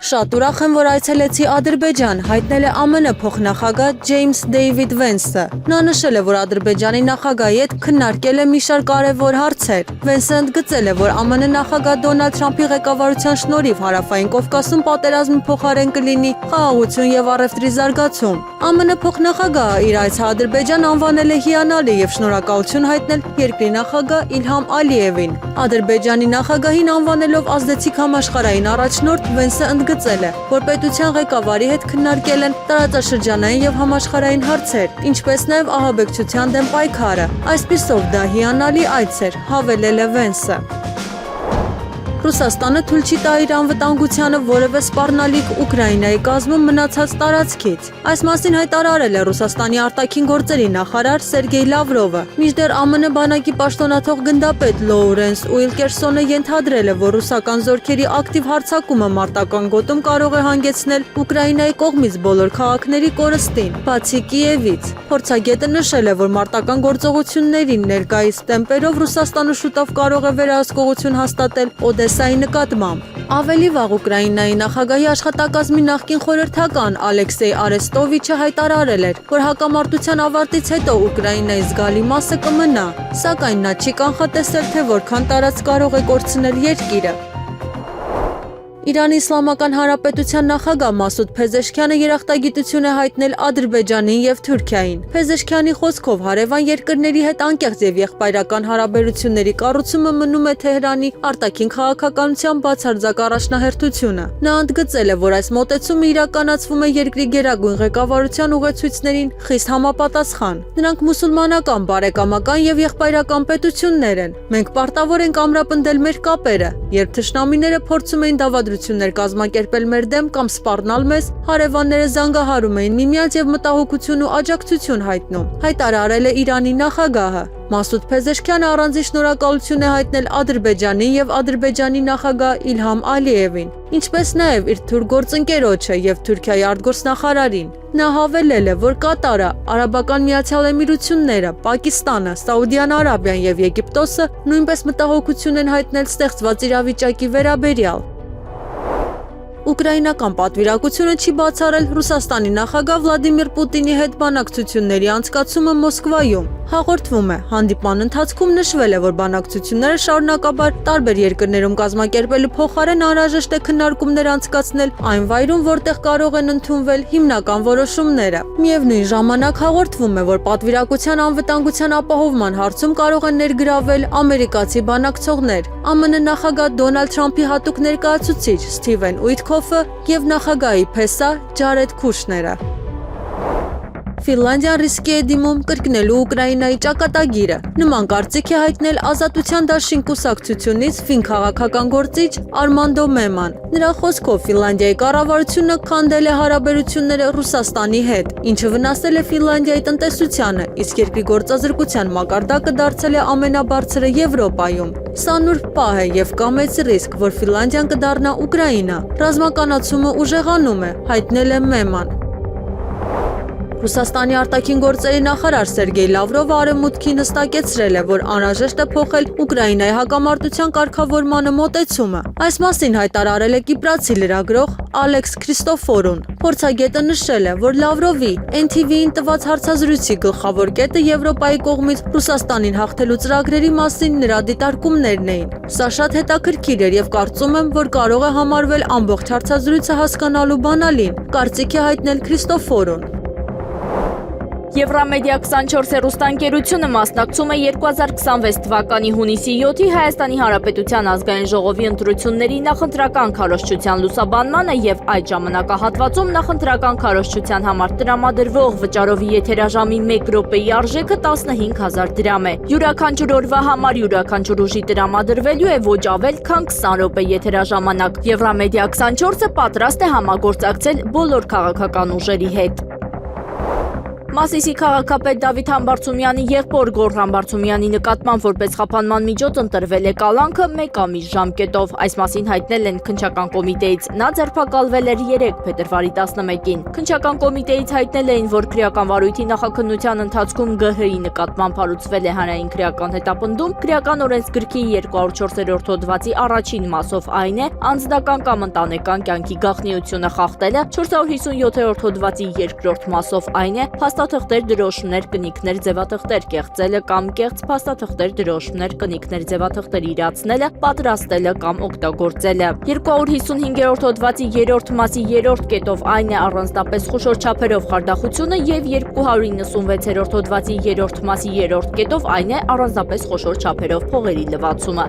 Շատ ուրախ եմ, որ այցելեցի Ադրբեջան, հայտնել է ԱՄՆ փոխնախագահ Ջեյմս Դեյվիդ Վենսը։ Նա նշել է, որ Ադրբեջանի նախագահի հետ քննարկել է մի շարք կարևոր հարցեր։ Վենսը ընդգծել է, որ ԱՄՆ նախագահ Դոնալդ Թրամփի ղեկավարության շնորհիվ Հարավային Կովկասում պատերազմի փոխարեն կլինի խաղաղություն եւ առևտրի զարգացում։ ԱՄՆ փոխնախագահը իր այցը Ադրբեջան անվանել է հիանալի եւ շնորհակալություն հայտնել երկրի նախագահ Իլհամ Ալիևին։ Ադրբեջանի նախագահին անվանելով ազդեցիկ համաշխարհային առաջնորդ, Վենսը ընդգծել է, որ պետության ղեկավարի հետ քննարկել են տարածաշրջանային եւ համաշխարհային հարցեր, ինչպես նաեւ ահաբեկչության դեմ պայքարը։ Այսպիսով դա հիանալի այց էր, հավելել է Վենսը։ Ռուսաստանը թույլ չի տա իր անվտանգությանը որևէ սպառնալիք Ուկրաինայի կազմում մնացած տարածքից։ Այս մասին հայտարարել է Ռուսաստանի արտաքին գործերի նախարար Սերգեյ Լավրովը։ Մինչդեռ ԱՄՆ բանակի պաշտոնաթող գնդապետ Լոուրենս Ուիլկերսոնը ենթադրել է, որ ռուսական զորքերի ակտիվ հարձակումը մարտական գոտում կարող է հանգեցնել Ուկրաինայի կողմից բոլոր քաղաքների կորստին, բացի Կիևից։ Փորձագետը նշել է, որ մարտական գործողություններին ներկայիս տեմպերով Ռուսաստանը շուտով կարող է վերահսկողություն հաստատել Օդեսայի նկատմամբ։ Ավելի վաղ Ուկրաինայի նախագահի աշխատակազմի նախկին խորհրդական Ալեքսեյ Արեստովիչը հայտարարել էր, որ հակամարտության ավարտից հետո Ուկրաինայի զգալի մասը կմնա, սակայն նա չի կանխատեսել, թե որքան տարածք կարող է կորցնել երկիրը։ Իրանի Իսլամական Հանրապետության նախագահ Մասուդ Փեզեշքյանը երախտագիտություն է հայտնել Ադրբեջանին եւ Թուրքիային։ Փեզեշքյանի խոսքով հարևան երկրների հետ անկեղծ եւ եղբայրական հարաբերությունների կառուցումը մնում է Թեհրանի արտաքին քաղաքականության բացարձակ առաջնահերթությունը։ Նա ընդգծել է, որ այս մոտեցումը իրականացվում է երկրի գերագույն ղեկավարության ուղեցույցներին խիստ համապատասխան։ Նրանք մուսուլմանական, բարեկամական եւ եղբայրական պետություններ են։ Մենք պարտավոր ենք ամրապնդել մեր կապերը, երբ թշնամիները փորձում էին դավադրություններ կազմակերպել մեր դեմ կամ սպառնալ մեզ, հարևանները զանգահարում էին միմյանց եւ մտահոգություն ու աջակցություն հայտնում, հայտարարել է Իրանի նախագահը։ Մասուդ Փեզեշքյանը առանձին շնորհակալություն է հայտնել Ադրբեջանին եւ Ադրբեջանի նախագահ Իլհամ Ալիևին, ինչպես նաեւ իր թուրք գործընկերոջը եւ Թուրքիայի արտգործնախարարին։ Նա հավելել է, որ Կատարը, Արաբական Միացյալ Էմիրությունները, Պակիստանը, Սաուդյան Արաբիան եւ Եգիպտոսը նույնպես մտահոգություն են հայտնել ստեղծված իրավիճակի վերաբերյալ։ Ուկրաինական պատվիրակությունը չի բացառել Ռուսաստանի նախագահ Վլադիմիր Պուտինի հետ բանակցությունների անցկացումը Մոսկվայում։ Հաղորդվում է, հանդիպման ընթացքում նշվել է, որ բանակցությունները շարունակաբար տարբեր երկրներում կազմակերպելու փոխարեն անհրաժեշտ է քննարկումներ անցկացնել այն վայրում, որտեղ կարող են ընդունվել հիմնական որոշումները։ Միևնույն ժամանակ հաղորդվում է, որ պատվիրակության անվտանգության ապահովման հարցում կարող են ներգրավել ամերիկացի բանակցողներ, ԱՄՆ նախագահ Դոնալդ Թրամփի հատուկ ներկայացուցիչ Սթիվեն Ուիթքոֆը եւ նախագահի փեսա Ջարեդ Քուշները։ Ֆինլանդիան ռիսկի է դիմում կրկնելու Ուկրաինայի ճակատագիրը։ Նման կարծիք է հայտնել Ազատության դաշին կուսակցությունից ֆին քաղաքական գործիչ Արմանդո Մեման։ Նրա խոսքով Ֆինլանդիայի կառավարությունը քանդել է հարաբերությունները Ռուսաստանի հետ, ինչը վնասել է Ֆինլանդիայի տնտեսությանը, իսկ երկրի գործազրկության մակարդակը դարձել է ամենաբարձրը Եվրոպայում։ Սա նուրբ պահ է եւ կա մեծ ռիսկ, որ Ֆինլանդիան կդառնա Ուկրաինա։ Ռազմականացումը ուժեղանում է, հայտնել է Մեման։ Ռուսաստանի արտաքին գործերի նախարար Սերգեյ Լավրովը Արևմուտքին հստակեցրել է, որ անհրաժեշտ է փոխել Ուկրաինայի հակամարտության կարգավորմանը մոտեցումը։ Այս մասին հայտարարել է կիպրացի լրագրող Ալեքս Քրիստոֆորուն։ Փորձագետը նշել է, որ Լավրովի NTV-ին տված հարցազրույցի գլխավոր կետը Եվրոպայի կողմից Ռուսաստանին հաղթելու ծրագրերի մասին նրա դիտարկումներն էին։ Սա շատ հետաքրքիր էր եւ կարծում եմ, որ կարող է համարվել ամբողջ հարցազրույցը հասկանալու բանալին, կարծիք է հայտնել Քրիստոֆորուն։ Եվրամեդիա 24 հեռուստաընկերությունը մասնակցում է 2026 թվականի հունիսի 7-ի Հայաստանի Հանրապետության ազգային ժողովի ընտրությունների նախընտրական քարոզչության լուսաբանմանը եւ այդ ժամանակահատվածում նախընտրական քարոզչության համար տրամադրվող վճարովի եթերաժամի 1 րոպեի արժեքը 15000 դրամ է։ Յուրաքանչյուր օրվա համար յուրաքանչյուր ուժի տրամադրվելու է ոչ ավել քան 20 րոպե եթերաժամանակ։ Եվրամեդիա 24-ը պատրաստ է համագործակցել բոլոր քաղաքական ուժերի հետ։ Մասիսի քաղաքապետ Դավիթ Համբարձումյանի եղբոր Գոռ Համբարձումյանի նկատմամբ որպես խափանման միջոց ընտրվել է կալանքը 1 ամիս ժամկետով։ Այս մասին հայտնել են քննչական կոմիտեից։ Նա ձերբակալվել էր 3 փետրվարի 11-ին։ Քննչական կոմիտեից հայտնել էին, որ քրեական վարույթի նախաքննության ընթացքում ԳՀ-ի նկատմամբ հարուցվել է հանրային քրեական հետապնդում, քրեական օրենսգրքի 204-րդ հոդվածի առաջին մասով, այն է անձնական կամ ընտանեկան կյանքի գաղտնիությունը խախտելը, 457-րդ հոդվածի 2-րդ մասով, այն է փաստաթղթեր, դրոշներ, կնիքներ, ձևաթղթեր կեղծելը կամ կեղծ փաստաթղթեր, դրոշներ, կնիքներ, ձևաթղթեր իրացնելը, պատրաստելը կամ օգտագործելը։ 255-րդ հոդվածի 3-րդ մասի 3-րդ կետով, այն է առանձնապես խոշոր չափերով խարդախությունը եւ 296-րդ հոդվածի 3-րդ մասի 3-րդ կետով, այն է առանձնապես խոշոր չափերով փողերի լվացումը։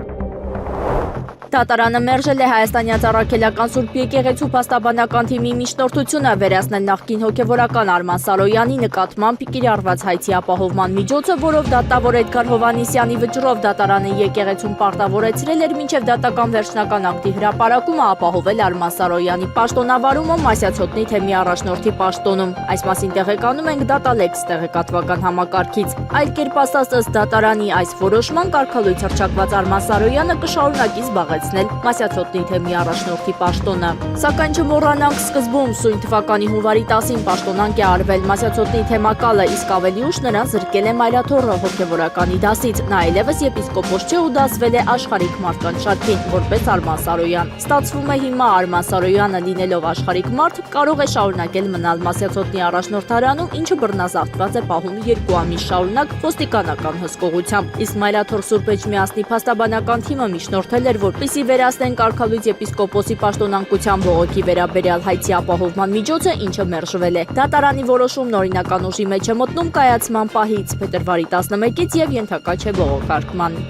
Դատարանը մերժել է Հայաստանյան Առաքելական Սուրբ Եկեղեցու փաստաբանական թիմի միջնորդությունը վերացնել նախկին հոգևորական Արման Սարոյանի նկատմամբ կիրառված հայցի ապահովման միջոցը, որով դատավոր Էդգար Հովհաննիսյանի վճռով դատարանը եկեղեցուն պարտավորեցրել էր մինչև դատական վերջնական ակտի հրապարակումը ապահովել Արման Սարոյանի պաշտոնավարումը Մասյացոտնի թեմի առաջնորդի պաշտոնում։ Այս մասին տեղեկանում ենք Դատալեքս տեղեկատվական համակարգից։ Այլ կերպ ասած, ըստ դատարանի այս որոշման կարգալույց հռչակված Արման Սարոյանը կշարունակի զբաղեցնել Մասյացոտնի թեմի առաջնորդի պաշտոնը։ Սակայն չմոռանանք, սկզբում սույն թվականի հունվարի 10-ին պաշտոնանկ է արվել Մասյացոտնի թեմակալը, իսկ ավելի ուշ նրան զրկել է Մայրաթոռը հոգևորականի դասից։ Նա այլևս եպիսկոպոս չէ ու դասվել է աշխարհիկ մարդկանց շարքին, որպես Արման Սարոյան։ Ստացվում է հիմա Արման Սարոյանը լինելով աշխարհիկ մարդ կարող է շարունակել մնալ Մասյացոտնի առաջնորդարանում, ինչը բռնազավթված է պահում 2 ամիս շարունակ ոստիկանական հսկողությամբ։ Իսկ Մայրաթոռ Սուրբ Էջմիածնի փաստաբանական թիմը միջնորդել էր, որպեսզի վերացնեն կարգալույց եպիսկոպոսի պաշտոնանկության բողոքի վերաբերյալ հայցի ապահովման միջոցը, ինչը մերժվել է։ Դատարանի որոշումն օրինական ուժի մեջ է մտնում կայացման պահից փետրվարի 11-ից եւ ենթակա չէ բողոքարկման։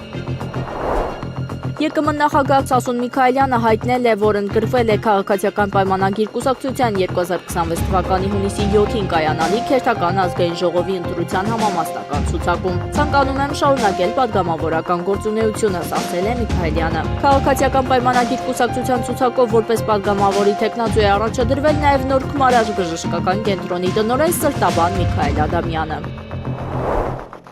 ԵԿՄ նախագահ Սասուն Միքայելյանը հայտնել է, որ ընդգրկվել է քաղաքացիական պայմանագիր կուսակցության 2026 թվականի հունիսի 7-ին կայանալիք հերթական ազգային ժողովի ընտրության համամասնական ցուցակում։ Ցանկանում եմ շարունակել падգամավորական գործունեությունս, ասել է Միքայելյանը։ Քաղաքացիական պայմանագիր կուսակցության ցուցակով որպես падգամավորի տեխնացու է առաջադրվել նաև նոր Քմարաժ բժշկական կենտրոնի տնօրեն Սրտաբան Միքայել Ադամյանը։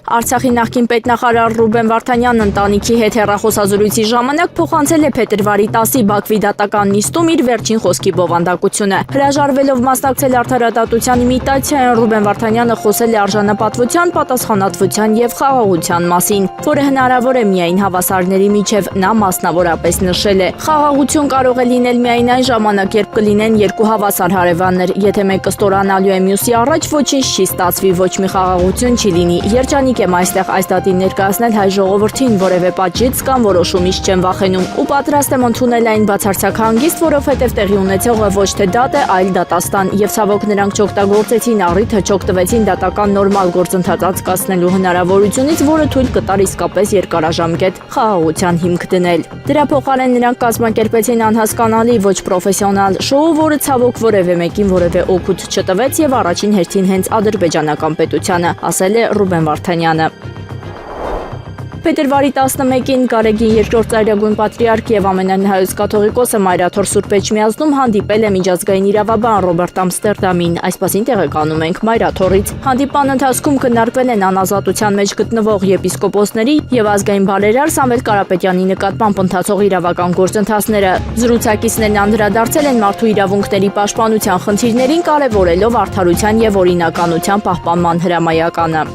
Արցախի նախկին պետնախարար Ռուբեն Վարդանյանն ընտանիքի հետ հեռախոսազրույցի ժամանակ փոխանցել է փետրվարի 10-ի Բաքվի դատական նիստում իր վերջին խոսքի բովանդակությունը։ Հրաժարվելով մասնակցել արդարադատության իմիտացիային, Ռուբեն Վարդանյանը խոսել է արժանապատվության, պատասխանատվության եւ խաղաղության մասին, որը հնարավոր է միայն հավասարների միջև, նա մասնավորապես նշել է. Խաղաղություն կարող է լինել միայն այն ժամանակ, երբ կլինեն երկու հավասար հարևաններ, եթե մեկը ստորանալու է մյուսի առաջ, ոչինչ չի ստացվի, ոչ մի խաղաղություն չի լինի։ Երջանիկ եմ այստեղ այս դատին ներկայացնել հայ ժողովրդին, որևէ պատժից կամ որոշումից չեմ վախենում ու պատրաստ եմ ընդունել այն բացարձակ հանգիստ, որովհետև տեղի ունեցողը ոչ թե դատ է, այլ դատաստան, եւ ցավոք նրանք չօգտագործեցին առիթը, չօգտվեցին դատական նորմալ գործընթաց անցկացնելու հնարավորությունից, որը թույլ կտար իսկապես երկարաժամկետ խաղաղության հիմք դնել։ Դրա փոխարեն նրանք կազմակերպեցին անհասկանալի, ոչ պրոֆեսիոնալ շոու, որը ցավոք որևէ մեկին որևէ օգուտ չտվեց եւ առաջին հերթին հենց ադրբեջանական պետությանը, ասել է Ռուբեն Վարդանյանը։ Փետրվարի 11-ին Գարեգին երկրորդ ծայրագույն պատրիարք եւ ամենայն հայոց կաթողիկոսը Մայրաթոռ Սուրբ Էջմիածնում հանդիպել է միջազգային իրավաբան Ռոբերտ Ամստերդամին, այսպասին տեղեկանում ենք Մայրաթոռից։ Հանդիպան ընթացքում քննարկվել են անազատության մեջ գտնվող եպիսկոպոսների եւ ազգային բարերար Սամվել Կարապետյանի նկատմամբ ընթացող իրավական գործընթացները։ Զրուցակիցներն անդրադարձել են մարդու իրավունքների պաշտպանության խնդիրներին, կարևորելով արդարության եւ օրինականության պահպանման հրամայականը։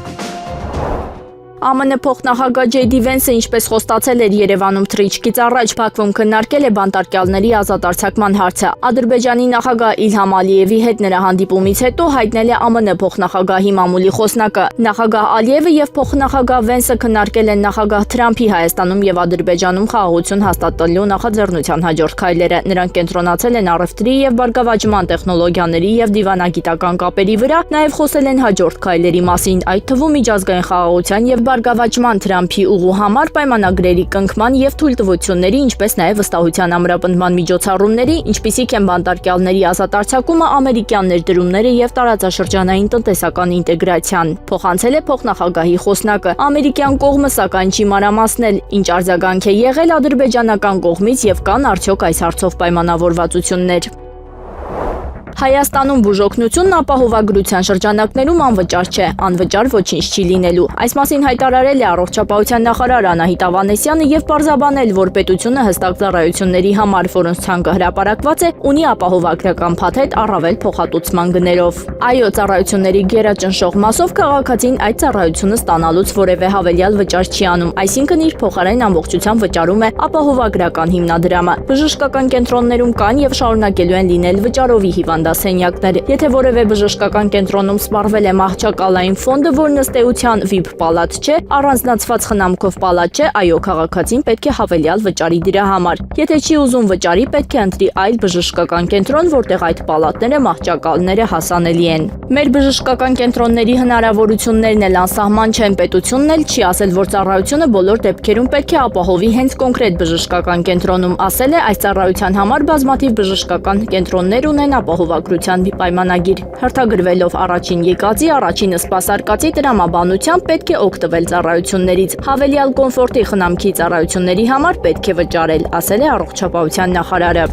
ԱՄՆ փոխնախագահ Ջեյ Դի Վենսը, ինչպես խոստացել էր Երևանում թռիչքից առաջ, Բաքվում քննարկել է բանտարկյալների ազատ արձակման հարցը։ Ադրբեջանի նախագահ Իլհամ Ալիևի հետ նրա հանդիպումից հետո հայտնել է ԱՄՆ փոխնախագահի մամուլի խոսնակը։ Նախագահ Ալիևը եւ փոխնախագահ Վենսը քննարկել են նախագահ Թրամփի Հայաստանում եւ Ադրբեջանում խաղաղություն հաստատելու նախաձեռնության հաջորդ քայլերը։ Նրանք կենտրոնացել են առևտրի եւ բարգավաճման տեխնոլոգիաների եւ դիվանագիտական կապերի վրա, նաեւ խոսել են հաջորդ քայլերի մասին, այդ թվում միջազգային խաղաղության եւ բարգավաճման Թրամփի ուղու համար պայմանագրերի կնքման եւ թույլտվությունների, ինչպես նաեւ վստահության ամրապնդման միջոցառումների, ինչպիսիք են բանտարկյալների ազատ արձակումը, ամերիկյան ներդրումները եւ տարածաշրջանային տնտեսական ինտեգրացիան։ Փոխանցել է փոխնախագահի խոսնակը։ Ամերիկյան կողմը սակայն չի մանրամասնել, ինչ արձագանք է եղել ադրբեջանական կողմից եւ կան արդյոք այս հարցով պայմանավորվածություններ։ Հայաստանում բուժօգնությունն ապահովագրության շրջանակներում անվճար չէ, անվճար ոչինչ չի լինելու։ Այս մասին հայտարարել է առողջապահության նախարար Անահիտ Ավանեսյանը եւ պարզաբանել, որ պետությունը հստակ ծառայությունների համար, որոնց ցանկը հրապարակված է, ունի ապահովագրական փաթեթ առավել փոխհատուցման գներով։ Այո, ծառայությունների գերաճնշող մասով քաղաքացին այդ ծառայությունը ստանալուց որևէ հավելյալ վճար չի անում, այսինքն իր փոխարեն ամբողջությամբ վճարում է ապահովագրական հիմնադրամը։ Բժշկական կենտրոններում կան եւ շարունակելու են լինել վճարովի հիվանդասենյակներ։ Եթե որևէ բժշկական կենտրոնում սպառվել է մահճակալային ֆոնդը, որն ըստ էության VIP պալատ չէ, առանձնացված խնամքով պալատ չէ, այո, քաղաքացին պետք է հավելյալ վճարի դրա համար։ Եթե չի ուզում վճարի, պետք է ընտրի այլ բժշկական կենտրոն, որտեղ այդ պալատները, մահճակալները հասանելի են։ Մեր բժշկական կենտրոնների հնարավորություններն էլ անսահման չեն, պետությունն էլ չի ասել, որ ծառայությունը բոլոր դեպքերում պետք է ապահովի հենց կոնկրետ բժշկական կենտրոնում, ասել է այս ծառայության համար բազմաթիվ բժշկական կենտրոններ ունեն ապահովագրության պայմանագիր։ Հերթագրվելով առաջին եկածի, առաջինը սպասարկածի տրամաբանությամբ պետք է օգտվել ծառայություններից։ Հավելյալ կոմֆորտի խնամքի ծառայությունների համար պետք է վճարել, ասել է առողջապահության նախարարը։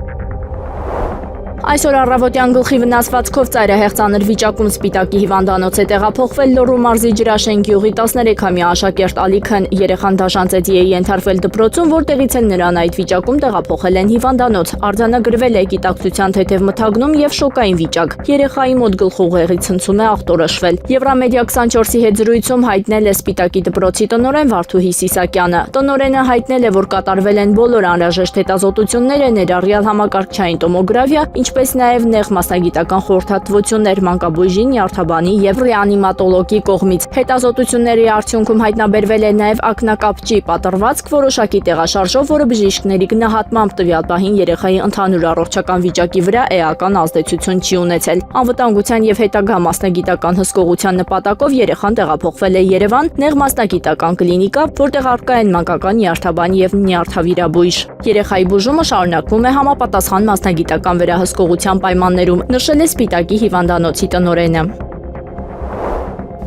Այսօր առավոտյան գլխի վնասվածքով ծայրահեղ ծանր վիճակում Սպիտակի հիվանդանոց է տեղափոխվել Լոռու մարզի Ջրաշեն գյուղի 13-ամյա աշակերտ Ալիքն։ Երեխան դաշնծեցի է ենթարկվել դպրոցում, որտեղից էլ նրան այդ վիճակում տեղափոխել են հիվանդանոց։ Արձանագրվել է գիտակցության թեթև մթագնում եւ շոկային վիճակ։ Երեխայի մոտ գլխուղեղի ցնցում է ախտորոշվել։ Եվրամեդիա 24-ի հետ զրույցում հայտնել է Սպիտակի դպրոցի տնօրեն Վարդուհի Սիսակյանը։ Տնօրենը հայտնել է, որ կատարվել են բոլոր անհրաժեշտ հետազոտությունները, ներառյալ համակարգչային տոմոգրաֆիա, ինչպես նաև նեղ մասնագիտական խորհրդատվություններ մանկաբույժի, նյարդաբանի եւ ռեանիմատոլոգի կողմից։ Հետազոտությունների արդյունքում հայտնաբերվել է նաև ակնակապճի պատրվածք որոշակի տեղաշարժով, որը բժիշկների գնահատմամբ տվյալ պահին երեխայի ընդհանուր առողջական վիճակի վրա էական ազդեցություն չի ունեցել։ Անվտանգության եւ հետագա մասնագիտական հսկողության նպատակով երեխան տեղափոխվել է Երևան նեղ մասնագիտական կլինիկա, որտեղ առկա են մանկական նյարդաբան եւ նյարդավիրաբույժ։ Երեխայի բուժումը շարունակվում է համապատասխան մասնագիտական վերահսկողության պայմաններում, նշել է Սպիտակի հիվանդանոցի տնօրենը։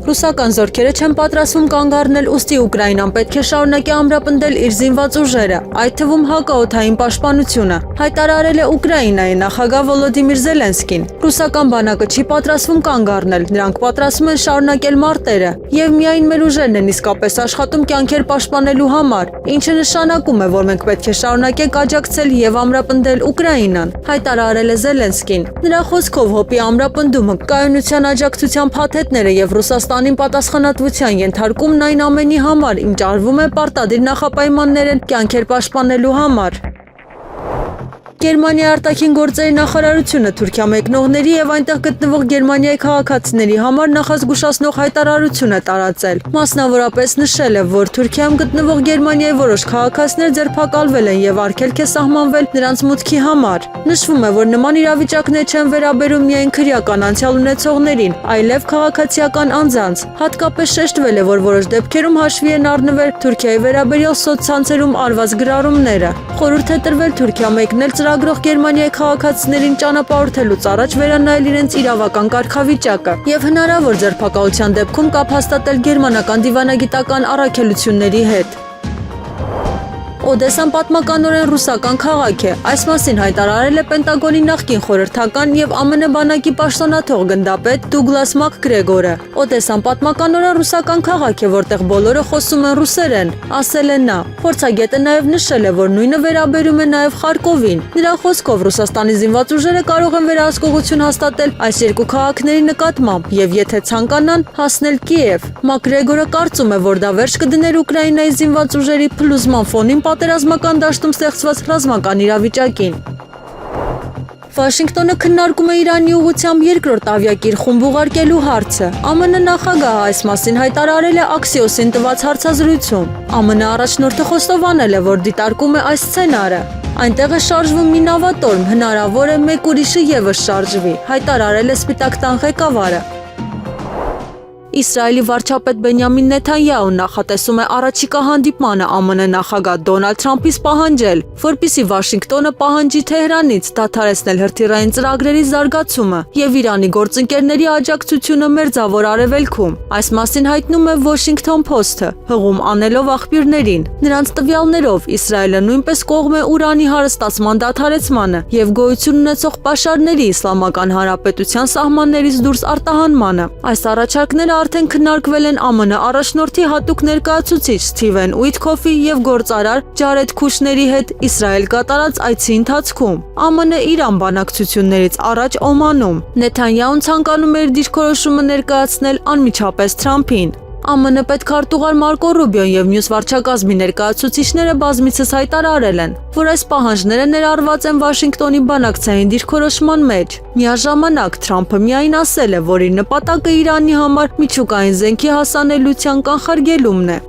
Ռուսական զորքերը չեն պատրաստվում կանգ առնել, ուստի Ուկրաինան պետք է շարունակի ամրապնդել իր զինված ուժերը, այդ թվում հակաօդային պաշտպանությունը, հայտարարել է Ուկրաինայի նախագահ Վոլոդիմիր Զելենսկին։ Ռուսական բանակը չի պատրաստվում կանգ առնել, նրանք պատրաստվում են շարունակել մարտերը, եւ միայն մեր ուժերն են իսկապես աշխատում կյանքեր պաշտպանելու համար, ինչը նշանակում է, որ մենք պետք է շարունակենք աջակցել եւ ամրապնդել Ուկրաինան, հայտարարել է Զելենսկին։ Նրա խոսքով հոպի ամրապնդումը, կայունության աջակցության փաթեթները եւ Ռուսաստանին պատասխանատվության ենթարկումն այն ամենի համար, ինչ արվում է պարտադիր նախապայմաններն կյանքեր պաշտպանելու համար։ Գերմանիայի արտաքին գործերի նախարարությունը Թուրքիա մեկնողների եւ այնտեղ գտնվող Գերմանիայի քաղաքացիների համար նախազգուշացնող հայտարարություն է տարածել։ Մասնավորապես նշել է, որ Թուրքիայում գտնվող Գերմանիայի որոշ քաղաքացիներ ձերբակալվել են եւ արգելք է սահմանվել նրանց մուտքի համար։ Նշվում է, որ նման իրավիճակներ չեն վերաբերում միայն քրեական անցյալ ունեցողներին, այլև քաղաքացիական անձանց։ Հատկապես շեշտվել է, որ որոշ դեպքերում հաշվի են առնվել Թուրքիայի վերաբերյալ սոցցանցերում արված գրառումները։ Խորհուրդ է տրվել Թուրքիա մեկնել ծրագրող Գերմանիայի քաղաքացիներին ճանապարհորդելուց առաջ վերանայել իրենց իրավական կարգավիճակը եւ հնարավոր ձերբակալության դեպքում կապ հաստատել գերմանական դիվանագիտական առաքելությունների հետ։ Օդեսան պատմականորեն ռուսական քաղաք է։ Այս մասին հայտարարել է Պենտագոնի նախկին խորհրդական եւ ԱՄՆ բանակի պաշտոնաթող գնդապետ Դուգլաս Մակգրեգորը։ Օդեսան պատմականորեն ռուսական քաղաք է, որտեղ բոլորը խոսում են ռուսերեն, ասել է նա։ Փորձագետը նաեւ նշել է, որ նույնը վերաբերում է նաեւ Խարկովին։ Նրա խոսքով Ռուսաստանի զինված ուժերը կարող են վերահսկողություն հաստատել այս երկու քաղաքների նկատմամբ եւ եթե ցանկանան հասնել Կիև։ Մակգրեգորը կարծում է, որ դա վերջ կդներ Ուկրաինայի զինված ուժերի փլուզման ֆոնին պատերազմական դաշտում ստեղծված ռազմական իրավիճակին։ Վաշինգտոնը քննարկում է Իրանի ուղղությամբ երկրորդ ավիակիր խումբ ուղարկելու հարցը։ ԱՄՆ նախագահը այս մասին հայտարարել է Axios-ին տված հարցազրույցում։ ԱՄՆ առաջնորդը խոստովանել է, որ դիտարկում է այս սցենարը։ Այնտեղ է շարժվում մի նավատորմ, հնարավոր է մեկ ուրիշը եւս շարժվի, հայտարարել է Սպիտակ տան ղեկավարը։ Իսրայելի վարչապետ Բենյամին Նեթանյահուն նախատեսում է առաջիկա հանդիպմանը ԱՄՆ նախագահ Դոնալդ Թրամփից պահանջել, որպեսզի Վաշինգտոնը պահանջի Թեհրանից դադարեցնել հրթիռային ծրագրերի զարգացումը եւ Իրանի գործընկերների աջակցությունը Մերձավոր Արևելքում։ Այս մասին հայտնում է Washington Post-ը, հղում անելով աղբյուրներին։ Նրանց տվյալներով Իսրայելը նույնպես կողմ է Ուրանի հարստացման դադարեցմանը եւ գոյություն ունեցող պաշարների Իսլամական Հանրապետության սահմաններից դուրս արտահանմանը։ Այս առաջարկները արդեն քննարկվել են ԱՄՆ առաջնորդի հատուկ ներկայացուցիչ Սթիվեն Ուիթքոֆի եւ գործարար Ջարեդ Քուշների հետ Իսրայել կատարած այցի ընթացքում։ ԱՄՆ-Իրան բանակցություններից առաջ Օմանում Նեթանյահուն ցանկանում էր դիրքորոշումը ներկայացնել անմիջապես Թրամփին։ ԱՄՆ պետքարտուղար Մարկո Ռուբիոն եւ մյուս վարչակազմի ներկայացուցիչները բազմիցս հայտարարել են, որ այս պահանջները ներառված են Վաշինգտոնի բանակցային դիրքորոշման մեջ։ Միաժամանակ Թրամփը միայն ասել է, որ իր նպատակը Իրանի համար միջուկային զենքի հասանելիության կանխարգելումն է։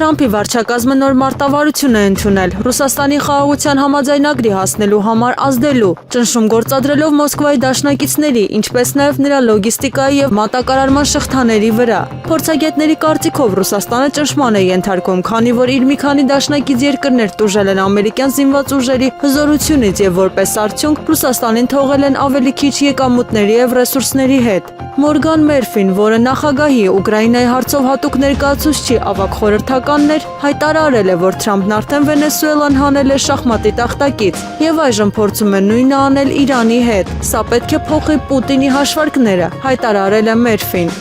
Թրամփի վարչակազմը նոր մարտավարություն է ընդունել Ռուսաստանի խաղաղության համաձայնագրի հասնելու համար ազդելու, ճնշում գործադրելով Մոսկվայի դաշնակիցների, ինչպես նաև նրա լոգիստիկայի եւ մատակարարման շղթաների վրա։ Փորձագետների կարծիքով Ռուսաստանը ճնշման է ենթարկում, քանի որ իր մի քանի դաշնակից երկրներ տուժել են ամերիկյան զինված ուժերի հզորությունից եւ որպես արդյունք Ռուսաստանին թողել են ավելի քիչ եկամուտների եւ ռեսուրսների հետ։ Մորգան Մերֆին, որը նախագահի Ուկրաինայի հարցով հատուկ ներկայացուցչի ավագ խորհրդականներ, հայտարարել է, որ Թրամփն արդեն Վենեսուելան հանել է շախմատի տախտակից եւ այժմ փորձում է նույնը անել Իրանի հետ։ Սա պետք է փոխի Պուտինի հաշվարկները, հայտարարել է Մերֆին։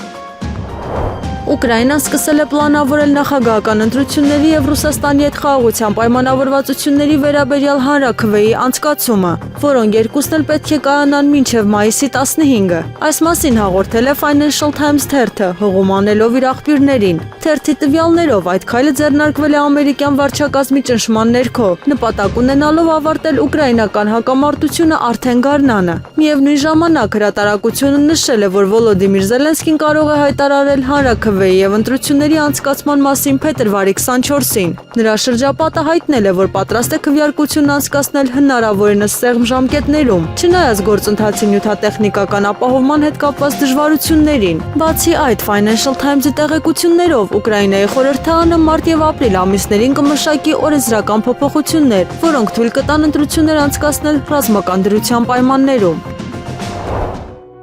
Ուկրաինան սկսել է պլանավորել նախագահական ընտրությունների եւ Ռուսաստանի հետ խաղաղության պայմանավորվածությունների վերաբերյալ հանրաքվեի անցկացումը, որոնք երկուսն էլ պետք է կայանան մինչեւ մայիսի 15-ը։ Այս մասին հաղորդել է Financial Times թերթը, հղում անելով իր աղբյուրներին։ Թերթի տվյալներով այդ քայլը ձեռնարկվել է ամերիկյան վարչակազմի ճնշման ներքո, նպատակ ունենալով ավարտել ուկրաինական հակամարտությունը արդեն գարնանը։ Միևնույն ժամանակ հրատարակությունը նշել է, որ Վոլոդիմիր Զելենսկին կարող է հայտարարել հանրաքվեի եւ ընտրությունների անցկացման մասին փետրվարի 24-ին։ Նրա շրջապատը հայտնել է, որ պատրաստ է քվեարկությունն անցկացնել հնարավորինս սեղմ ժամկետներում, չնայած գործընթացի նյութատեխնիկական ապահովման հետ կապված դժվարություններին։ Բացի այդ, Financial Times-ի տեղեկություններով Ուկրաինայի խորհրդարանը մարտ եւ ապրիլ ամիսներին կմշակի օրենսդրական փոփոխություններ, որոնք թույլ կտան ընտրություններ անցկացնել ռազմական դրության պայմաններում։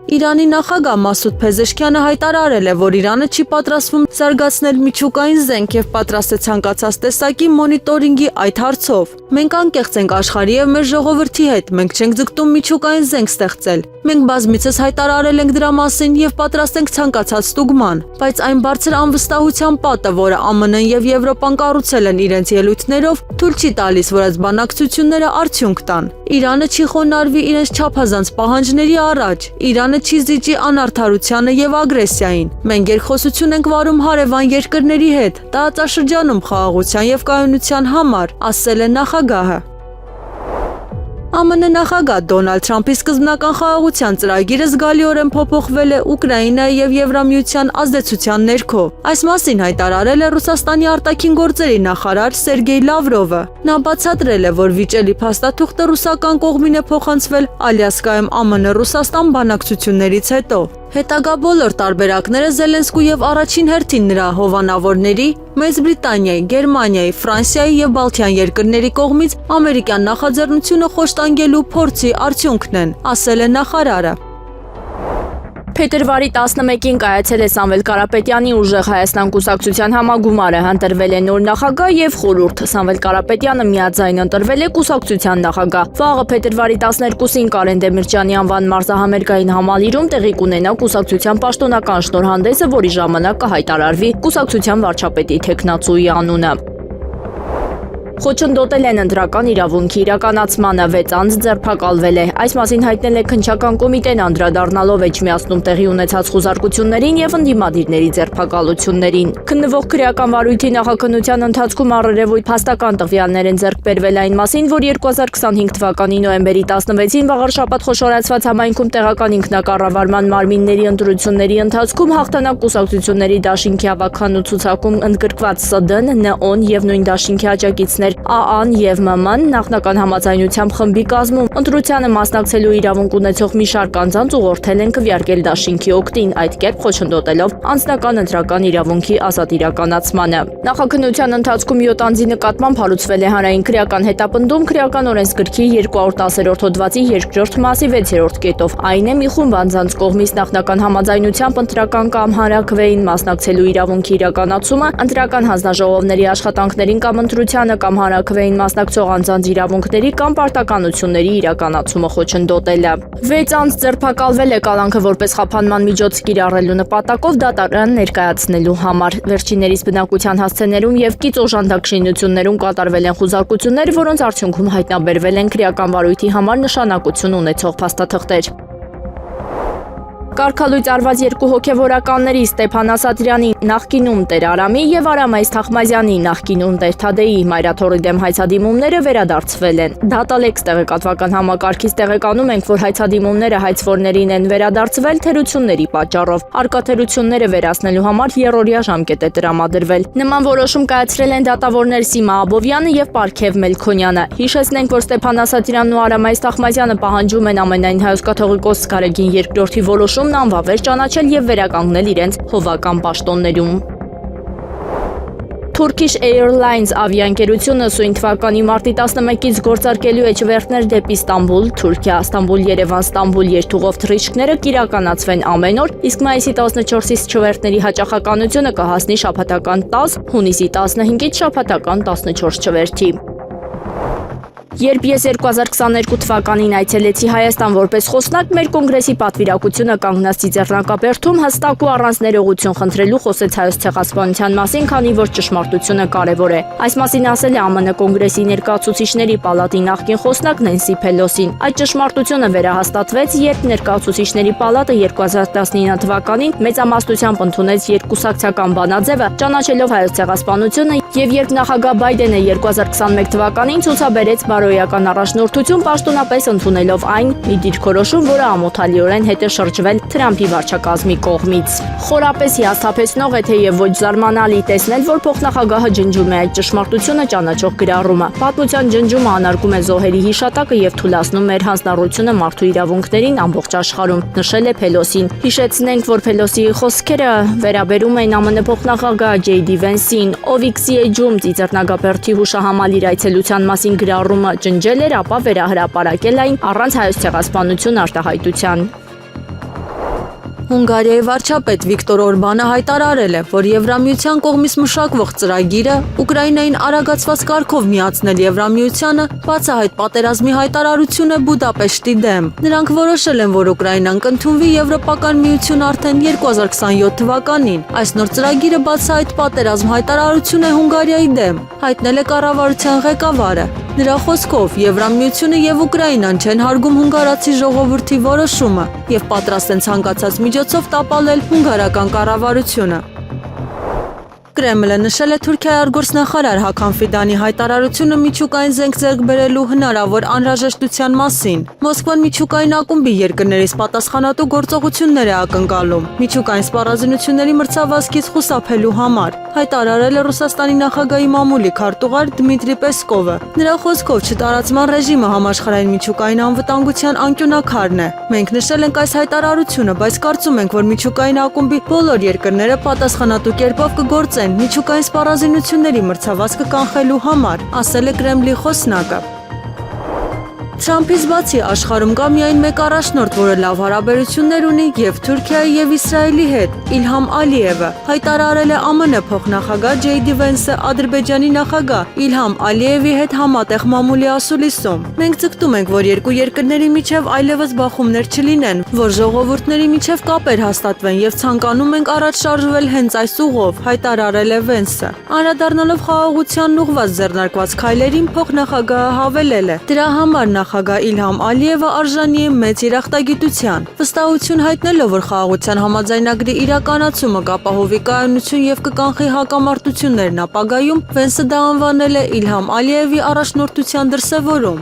Իրանի նախագահ Մասուդ Փեզեշքյանը հայտարարել է, որ Իրանը չի պատրաստվում զարգացնել միջուկային զենք եւ պատրաստ է ցանկացած տեսակի մոնիտորինգի այդ հարցով։ Մենք անկեղծ ենք աշխարհի եւ մեր ժողովրդի հետ, մենք չենք ձգտում միջուկային զենք ստեղծել։ Մենք բազմիցս հայտարարել ենք դրա մասին եւ պատրաստ ենք ցանկացած ստուգման, բայց այն բարձր անվստահության պատը, որը ԱՄՆ-ն եւ Եվրոպան կառուցել են իրենց ելույթներով, թույլ չի տալիս, որ այս բանակցությունները արդյունք տան։ Իրանը չի խոնարհվի իրենց չափազանց պահանջների առաջ։ Իրանը չի զիջի անարդարությանը եւ ագրեսիային։ Մենք երկխոսություն ենք վարում հարևան երկրների հետ, տարածաշրջանում խաղաղության եւ կայունության համար, ասել է նախագահը։ ԱՄՆ նախագահ Դոնալդ Թրամփի սկզբնական խաղաղության ծրագիրը զգալիորեն փոփոխվել է Ուկրաինայի եւ Եվրամիության ազդեցության ներքո։ Այս մասին հայտարարել է Ռուսաստանի արտաքին գործերի նախարար Սերգեյ Լավրովը։ Նա բացատրել է, որ վիճելի փաստաթուղթը ռուսական կողմին է փոխանցվել Ալյասկայում ԱՄՆ-Ռուսաստան բանակցություններից հետո։ Հետագա բոլոր տարբերակները Զելենսկու եւ առաջին հերթին նրա հովանավորների, Մեծ Բրիտանիայի, Գերմանիայի, Ֆրանսիայի եւ Բալթյան երկրների կողմից ամերիկյան նախաձեռնությունը խոշտանգելու փորձի արդյունքն են, ասել է նախարարը։ Փետրվարի 11-ին կայացել է Սամվել Կարապետյանի ուժեղ Հայաստան կուսակցության համագումարը, ընտրվել է նոր նախագահ եւ խորհուրդ։ Սամվել Կարապետյանը միաձայն ընտրվել է կուսակցության նախագահ։ Վաղը փետրվարի 12-ին Կարեն Դեմիրճյանի անվան մարզահամերգային համալիրում տեղի կունենա կուսակցության պաշտոնական շնորհանդեսը, որի ժամանակ կհայտարարվի կուսակցության վարչապետի թեկնածուի անունը։ Խոչընդոտել են ընտրական իրավունքի իրականացմանը, 6 անձ ձերբակալվել է։ Այս մասին հայտնել է քննչական կոմիտեն, անդրադառնալով Էջմիածնում տեղի ունեցած խուզարկություններին եւ ընդդիմադիրների ձերբակալություններին։ Քննվող քրեական վարույթի նախաքննության ընթացքում առերևույթ փաստական տվյալներ են ձեռք բերվել այն մասին, որ 2025 թվականի նոյեմբերի 16-ին վաղարշաբաթ խոշորացված համայնքում տեղական ինքնակառավարման մարմինների ընտրությունների ընթացքում հաղթանակ կուսակցությունների դաշինքի ավագանու ցուցակում ընդգրկված ՍԴ-ն, ՆՕ-ն եւ նույն դաշինքի աջակիցներ կազմակերպություններ ԱԱՆ եւ ՄՄ-ն նախնական համաձայնությամբ խմբի կազմում ընտրությանը մասնակցելու իրավունք ունեցող մի շարք անձանց ուղղորդել են քվեարկել դաշինքի օգտին, այդ կերպ խոչընդոտելով անձնական ընտրական իրավունքի ազատ իրականացմանը։ Նախաքննության ընթացքում 7 անձի նկատմամբ հարուցվել է հանրային քրեական հետապնդում քրեական օրենսգրքի 210-րդ հոդվածի 2-րդ մասի 6-րդ կետով։ Այն է մի խումբ անձանց կողմից նախնական համաձայնությամբ ընտրական կամ հանրաքվեին մասնակցելու իրավունքի իրականացումը, ընտրական հանձնաժողովների աշխատանքներին կամ ընտրությանը կամ հանրաքվեին մասնակցող անձանց իրավունքների կամ պարտականությունների իրականացումը խոչընդոտելը։ 6 անձ ձերբակալվել է կալանքը որպես խափանման միջոց կիրառելու նպատակով դատարան ներկայացնելու համար։ Վերջիններիս բնակության հասցեներում եւ կից օժանդակշինություններում կատարվել են խուզարկություններ, որոնց արդյունքում հայտնաբերվել են քրեական վարույթի համար նշանակություն ունեցող փաստաթղթեր։ Կարգալույծ արված երկու հոգևորականների Ստեփան Ասատրյանի նախկինում Տեր Արամի եւ Արամայիս Թախմազյանի նախկինում Տեր Թադեի մայրաթորի դեմ հայցադիմումները վերադարձվել են։ Դատալեքս տեղեկատվական համակարգից տեղեկանում ենք, որ հայցադիմումները հայցվորներին են վերադարձվել թերությունների պատճառով։ Արկա թերությունները վերացնելու համար երրորդյա ժամկետ է տրամադրվել։ Նման որոշում կայացրել են դատավորներ Սիմա Աբովյանը եւ Պարքև Մելքոնյանը։ Հիշեցնենք, որ Ստեփան Ասատրյանն ու Արամայիս Թախմազյանը պահանջում են ամենայն հայոց կաթողիկոս Գարեգին II-ի որոշում անվավեր ճանաչել եւ վերականգնել իրենց հովական պաշտոններում։ Turkish Airlines ավիաընկերությունը սույն թվականի մարտի 11-ից գործարկելու է չվերթներ դեպի Ստամբուլ, Թուրքիա, Ստամբուլ-Երևան-Ստամբուլ երթուղով թռիչքները կիրականացվեն ամեն օր, իսկ մայիսի 14-ից չվերթների հաճախականությունը կհասնի շաբաթական 10, հունիսի 15-ից շաբաթական 14 չվերթի։ Երբ ես 2022 թվականին այցելեցի Հայաստան որպես խոսնակ, մեր կոնգրեսի պատվիրակությունը կանգնած Ծիծեռնակապերտում հստակ ու առանց ներողություն խնդրելու խոսեց հայոց ցեղասպանության մասին, քանի որ ճշմարտությունը կարևոր է։ Այս մասին ասել է ԱՄՆ կոնգրեսի ներկայացուցիչների պալատի նախկին խոսնակ Նենսի Փելոսին։ Այդ ճշմարտությունը վերահաստատվեց, երբ ներկայացուցիչների պալատը 2019 թվականին մեծամասնությամբ ընդունեց երկուսակցական բանաձևը, ճանաչելով հայոց ցեղասպանությունը, եւ երբ նախագահ Բայդենը 2021 թվականին ցուցաբերեց բարոյական առաջնորդություն, պաշտոնապես ընդունելով այն մի դիրքորոշում, որը ամոթալիորեն հետ է շրջվել Թրամփի վարչակազմի կողմից։ Խորապես հիասթափեցնող է թեև ոչ զարմանալի տեսնել, որ փոխնախագահը ջնջում է այդ ճշմարտությունը ճանաչող գրառումը։ Պատմության ջնջումը անարգում է զոհերի հիշատակը եւ թուլացնում մեր հանձնառությունը մարդու իրավունքներին ամբողջ աշխարհում, նշել է Փելոսին։ Հիշեցնենք, որ Փելոսիի խոսքերը վերաբերում են ԱՄՆ փոխնախագահ Ջեյ Դի Վենսին, ով X-ում Ծիծեռնակապերտի հուշահամալիր այցելության մասին գրառումը ջնջել էր, ապա վերահրապարակել այն առանց հայոց ցեղասպանություն արտահայտության։ Հունգարիայի վարչապետ Վիկտոր Օրբանը հայտարարել է, որ Եվրամիության կողմից մշակվող ծրագիրը Ուկրաինային արագացված կարգով միացնել Եվրամիությանը բացահայտ պատերազմի հայտարարություն է Բուդապեշտի դեմ։ Նրանք որոշել են, որ Ուկրաինան կընդունվի Եվրոպական միություն արդեն 2027 թվականին։ Այս նոր ծրագիրը բացահայտ պատերազմ հայտարարություն է Հունգարիայի դեմ, հայտնել է կառավարության ղեկավարը։ Նրա խոսքով Եվրամիությունը եւ Ուկրաինան չեն հարգում հունգարացի ժողովրդի որոշումը եւ պատրաստ են ցանկացած միջոցով տապալել հունգարական կառավարությունը։ Կրեմլը նշել է Թուրքիայի արտգործնախարար Հական Ֆիդանի հայտարարությունը միջուկային զենք ձեռք բերելու հնարավոր անհրաժեշտության մասին։ Մոսկվան միջուկային ակումբի երկրներից պատասխանատու գործողություններ է ակնկալում միջուկային սպառազինությունների մրցավազքից խուսափելու համար, հայտարարել է Ռուսաստանի նախագահի մամուլի քարտուղար Դմիտրի Պեսկովը։ Նրա խոսքով չտարածման ռեժիմը համաշխարհային միջուկային անվտանգության անկյունակարն է։ Մենք նշել ենք այս հայտարարությունը, բայց կարծում ենք, որ միջուկային ակումբի բոլոր երկրները պատասխանատու կերպով կգործեն միջուկային սպառազինությունների մրցավազքը կանխելու համար, ասել է Կրեմլի խոսնակը։ Թրամփից բացի աշխարհում կա միայն մեկ առաջնորդ, որը լավ հարաբերություններ ունի եւ Թուրքիայի եւ Իսրայելի հետ՝ Իլհամ Ալիևը, հայտարարել է ԱՄՆ փոխնախագահ Ջեյ Դի Վենսը Ադրբեջանի նախագահ Իլհամ Ալիևի հետ համատեղ մամուլի ասուլիսում։ Մենք ցկտում ենք, որ երկու երկրների միջև այլևս բախումներ չլինեն, որ ժողովուրդների միջև կապեր հաստատվեն եւ ցանկանում ենք առաջ շարժվել հենց այս ուղով, հայտարարել է Վենսը։ Անդրադառնալով խաղաղությանն ուղղված ձեռնարկված քայլերին, փոխնախագահը հավելել է. դրա համար նախագահ Իլհամ Ալիևը արժանի է մեծ երախտագիտության։ Վստահություն հայտնելով, որ խաղաղության համաձայնագրի իրականացումը կապահովի կայունություն եւ կկանխի հակամարտություններն ապագայում, Վենսը դա անվանել է Իլհամ Ալիևի առաջնորդության դրսևորում։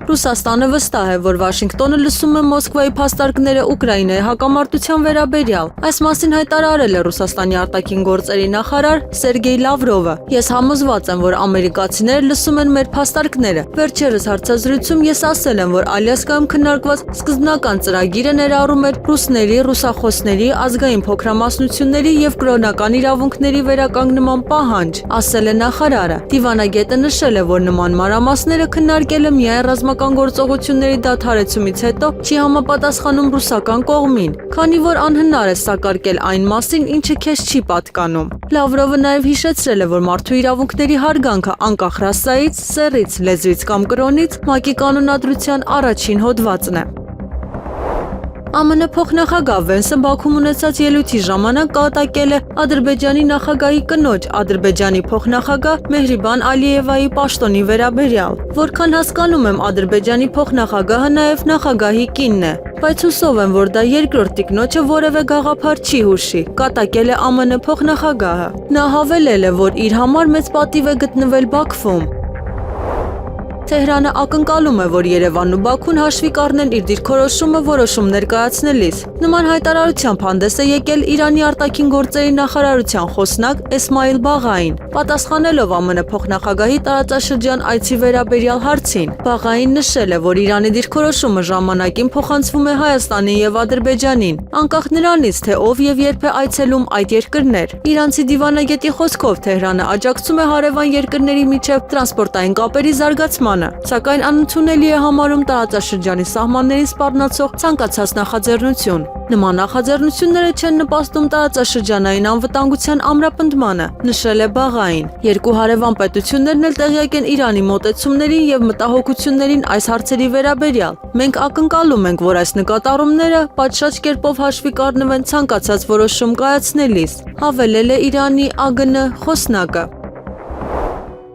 Ռուսաստանը վստահ է, որ Վաշինգտոնը լսում է Մոսկվայի փաստարկները Ուկրաինայի հակամարտության վերաբերյալ։ Այս մասին հայտարարել է Ռուսաստանի արտաքին գործերի նախարար Սերգեյ Լավրովը։ Ես համոզված եմ, որ ամերիկացիները լսում են մեր փաստարկները։ Վերջերս հարցազրույցում ես ասել եմ, որ Ալյասկայում քննարկված սկզբնական ծրագիրը ներառում էր ռուսների, ռուսախոսների, ազգային փոքրամասնությունների եւ կրոնական իրավունքների վերականգնման պահանջ, ասել է նախարարը։ Դիվանագետը նշել է, որ նման մանրամասները քննարկելը միայն ռազմական գործողությունների դադարեցումից հետո չի համապատասխանում ռուսական կողմին, քանի որ անհնար է սակարկել այն մասին, ինչը քեզ չի պատկանում։ Լավրովը նաև հիշեցրել է, որ մարդու իրավունքների հարգանքը անկախ ռասայից, սեռից, լեզվից կամ կրոնից ՄԱԿ-ի կանոնադրության առաջին հոդվածն է։ ԱՄՆ փոխնախագահ Վենսը Բաքվում ունեցած ելույթի ժամանակ կատակել է Ադրբեջանի նախագահի կնոջ, Ադրբեջանի փոխնախագահ Մեհրիբան Ալիևայի պաշտոնի վերաբերյալ։ Որքան հասկանում եմ, Ադրբեջանի փոխնախագահը նաև նախագահի կինն է, բայց հուսով եմ, որ դա երկրորդ տիկնոջը որևէ գաղափար չի հուշի, կատակել է ԱՄՆ փոխնախագահը։ Նա հավելել է, որ իր համար մեծ պատիվ է գտնվել Բաքվում։ Թեհրանը ակնկալում է, որ Երևանն ու Բաքուն հաշվի կառնեն իր դիրքորոշումը որոշումներ կայացնելիս։ Նման հայտարարությամբ հանդես է եկել Իրանի արտաքին գործերի նախարարության խոսնակ Էսմայիլ Բաղային, պատասխանելով ԱՄՆ փոխնախագահի տարածաշրջան այցի վերաբերյալ հարցին։ Բաղային նշել է, որ Իրանի դիրքորոշումը ժամանակին փոխանցվում է Հայաստանին եւ Ադրբեջանին, անկախ նրանից, թե ով եւ երբ է այցելում այդ երկրներ։ Իրանցի դիվանագետի խոսքով Թեհրանը աջակցում է հարևան երկրների միջև տրանսպորտային կապերի զարգացմանը, սակայն անընդունելի է համարում տարածաշրջանի սահմաններին սպառնացող ցանկացած նախաձեռնություն։ Նման նախաձեռնությունները չեն նպաստում տարածաշրջանային անվտանգության ամրապնդմանը, նշել է Բաղային։ Երկու հարևան պետություններն էլ տեղյակ են Իրանի մոտեցումներին եւ մտահոգություններին այս հարցերի վերաբերյալ։ Մենք ակնկալում ենք, որ այս նկատառումները պատշաճ կերպով հաշվի կառնվեն ցանկացած որոշում կայացնելիս, հավելել է Իրանի ԱԳՆ խոսնակը։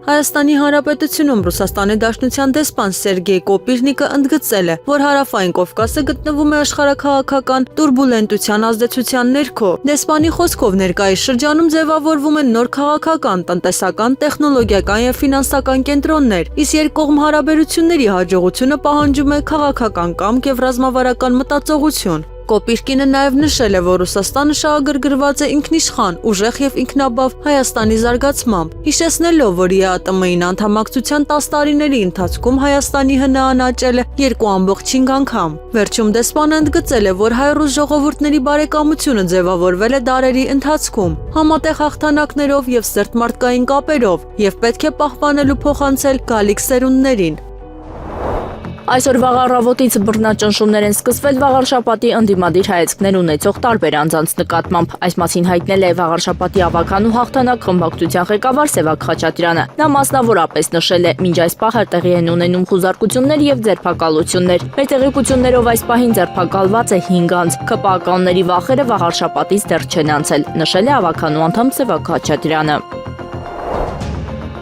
Հայաստանի Հանրապետությունում Ռուսաստանի Դաշնության դեսպան Սերգեյ Կոպիրնիկը ընդգծել է, որ Հարավային Կովկասը գտնվում է աշխարհաքաղաքական տուրբուլենտության ազդեցության ներքո։ Դեսպանի խոսքով ներկայիս շրջանում ձևավորվում են նոր քաղաքական, տնտեսական, տեխնոլոգիական եւ ֆինանսական կենտրոններ, իսկ երկկողմ հարաբերությունների հաջողությունը պահանջում է քաղաքական կամք եւ ռազմավարական մտածողություն։ Կոպիրկինը նաև նշել է, որ Ռուսաստանը շահագրգռված է ինքնիշխան, ուժեղ եւ ինքնաբավ Հայաստանի զարգացմամբ, հիշեցնելով, որ ԵԱՏՄ-ին անդամակցության 10 տարիների ընթացքում Հայաստանի ՀՆԱ-ն աճել է 2.5 անգամ։ Վերջում դեսպանը ընդգծել է, որ հայ-ռուս ժողովուրդների բարեկամությունը ձևավորվել է դարերի ընթացքում, համատեղ հաղթանակներով եւ սերտ մարդկային կապերով, եւ պետք է պահպանել ու փոխանցել գալիք սերունդներին։ Այսօր վաղ առավոտից բռնաճնշումներ են սկսվել վաղարշապատի ընդդիմադիր հայացքներ ունեցող տարբեր անձանց նկատմամբ։ Այս մասին հայտնել է վաղարշապատի ավականու հաղթանակ խմբակցության ղեկավար Սևակ Խաչատրյանը։ Նա մասնավորապես նշել է, մինչ այս պահ տեղի են ունենում խուզարկություններ եւ ձերբակալություններ։ Մեր տեղեկություններով այս պահին ձերբակալված է 5 անձ։ ԿՊԱ-ականների վախերը վաղարշապատից դեռ չեն անցել, նշել է ավականու անդամ Սևակ Խաչատրյանը։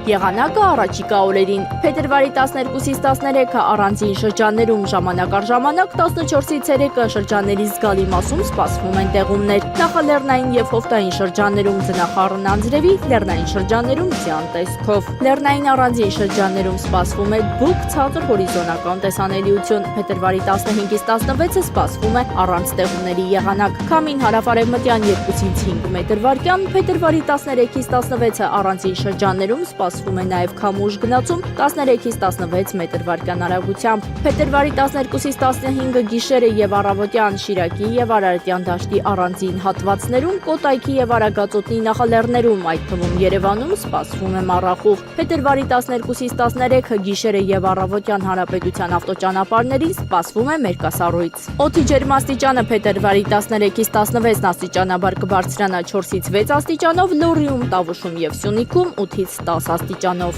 Եղանակը առաջիկա օրերին փետրվարի 12-ից 13-ը առանձին շրջաններում ժամանակ առ ժամանակ 14-ից 3-ը շրջանների զգալի մասում սպասվում են տեղումներ։ Նախալեռնային եւ հովտային շրջաններում ձնախառն անձրևի, լեռնային շրջաններում ձյան տեսքով։ Լեռնային առանձին շրջաններում սպասվում է բուք ցածր հորիզոնական տեսանելիություն։ Փետրվարի 15-ից 16-ը սպասվում է առանց տեղումների եղանակ։ Քամին հարավարևմտյան 2-ից 5 մետր/վայրկյան, փետրվարի 13-ից 16-ը առանձին շրջաններում սպասվում է նաև քամուշ գնացում 13-ից 16 մետր/վայրկյան արագությամբ։ Փետրվարի 12-ից 15-ը գիշերը եւ առավոտյան Շիրակի եւ Արարատյան դաշտի առանձին հատվածներում, Կոտայքի եւ Արագածոտնի նախալեռներում, այդ թվում Երևանում սպասվում է մառախուղ։ Փետրվարի 12-ից 13-ը գիշերը եւ առավոտյան հանրապետության ավտոճանապարհներին սպասվում է մերկասառույց։ Օդի ջերմաստիճանը փետրվարի 13-ից 16-ն աստիճանաբար կբարձրանա 4-ից 6 աստիճանով, Լոռիում, Տավուշում եւ Սյունիքում 8-ից 10 աստիճանով։